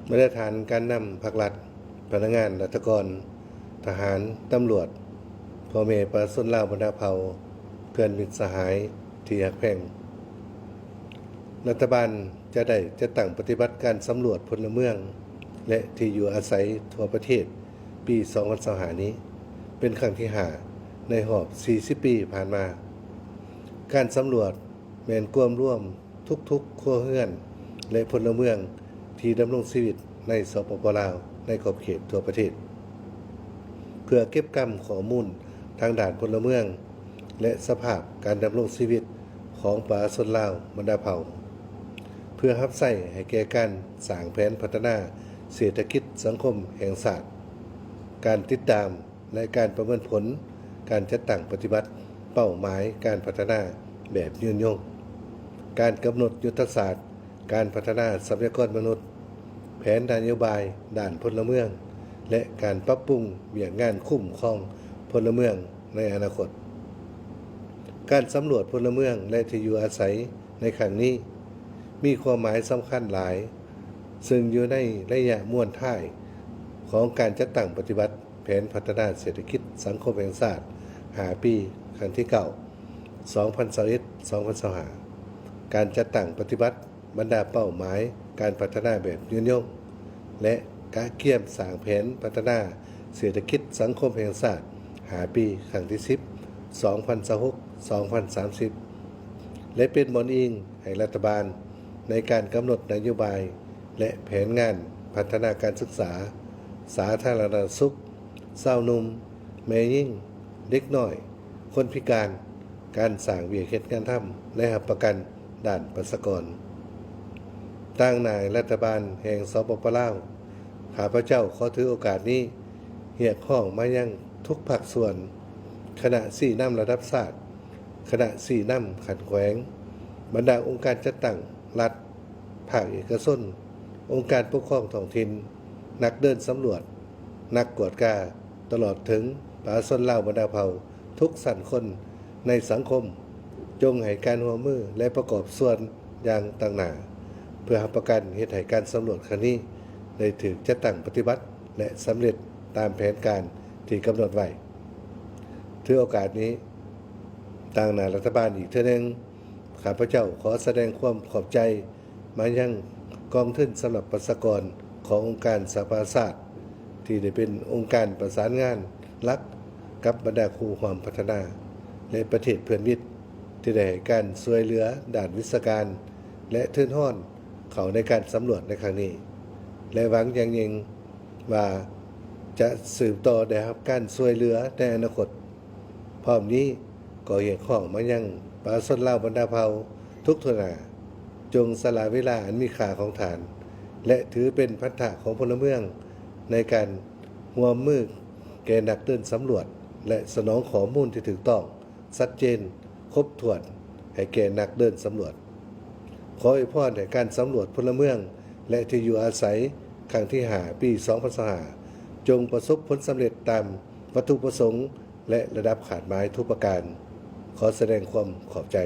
มาตรฐานการนำภาครัฐพนักงานราชการทหารตำรวจพ่อแม่ประชาชนลาวบรรดาเผ่าเพื่อนมิตรสหายที่ฮักแพงรัฐบาลจะได้จะตั้งปฏิบัติการสำรวจพลเมืองและที่อยู่อาศัยทั่วประเทศปี2025นี้เป็นครั้งที่5ในรอบ40 ปีผ่านมาการสำรวจแม่นกวมร่วมทุกๆครัวเรือนและพลเมืองที่ดำรงชีวิตในสปป.ลาวในขอบเขตทั่วประเทศเพื่อเก็บกำข้อมูลทางด้านพลเมืองและสภาพการดำรงชีวิตของประชาชนลาวบรรดาเผ่าเพื่อรับใช้ให้แก่การสร้างแผนพัฒนาเศรษฐกิจสังคมแห่งชาติการติดตามและการประเมินผลการจัดตั้งปฏิบัติเป้าหมายการพัฒนาแบบยืนยงการกำหนดยุทธศาสตร์การพัฒนาทรัพยากรมนุษย์แผนนโยบายด้านพลเมืองและการปรับปรุงเบี่ยงงานคุ้มครองพลเมืองในอนาคตการสำรวจพลเมืองและที่อยู่อาศัยในครั้งนี้มีความหมายสำคัญหลายซึ่งอยู่ในระยะม่วนท้ายของการจัดตั้งปฏิบัติแผนพัฒนาเศรษฐกิจสังคมแห่งชาติ5 ปีครั้งที่9 2021-2025การจัดตั้งปฏิบัติบรรดาเป้าหมายการพัฒนาแบบยืนยงและการเกี่ยมสร้างแผนพัฒนาเศรษฐกิจสังคมแห่งชาติ5 ปีครั้งที่10 2026-2030และเป็นบอนอิงให้รัฐบาลในการกำหนดนโยบายและแผนงานพัฒนาการศึกษาสาธารณสุขสาวหนุ่มแม่ยิ่งเด็กน้อยคนพิการการสร้างเวียกเฮ็ดงานทำและหับประกันด้านประชากรตั้งนายรัฐบาลแห่งสปป.ลาวข้าพเจ้าขอถือโอกาสนี้เรียกร้องมายังทุกภาคส่วนคณะสี่นำระดับชาติคณะสี่นำขันแขวงบรรดาองค์การจัดตั้งรัฐภาคเอกชนองค์การปกครองท้องถิ่นนักเดินสำรวจนักกวดกาตลอดถึงประชาชนลาวบรรดาเผ่าทุกสันคนในสังคมจงให้การร่วมมือและประกอบส่วนอย่างต่างหน้าเพื่อรับประกันเหตุให้การสำรวจครั้งนี้ได้ถูกจัดตั้งปฏิบัติและสำเร็จตามแผนการที่กำหนดไว้ถือโอกาสนี้ต่างหน้ารัฐบาลอีกเทื่อนึงข้าพเจ้าขอแสดงความขอบใจมายังกองทุนสำหรับประชากรขององค์การสหประชาชาติที่ได้เป็นองค์การประสานงานหลักกับบรรดาคู่ความพัฒนาและประเทศเพื่อนมิตรที่ได้ให้การช่วยเหลือด้านวิชาการและทื่นห้อนเขาในการสำรวจในครั้งนี้และหวังอย่างยิ่งว่าจะสืบต่อได้รับการช่วยเหลือในอนาคตพร้อมนี้ก็เรียกร้องมายังประชาชนลาวบรรดาเผ่าทุกทนาจงสละเวลาอันมีค่าของฐานและถือเป็นพันธะของพลเมืองในการร่วมมือแก่นักเดินสำรวจและสนองข้อมูลที่ถูกต้องชัดเจนครบถ้วนให้แก่นักเดินสำรวจขออวยพรให้การสำรวจพลเมืองและที่อยู่อาศัยครั้งที่5 ปี2025จงประสบผลสำเร็จตามวัตถุประสงค์และระดับขาดหมายทุกประการขอแสดงความขอบใจ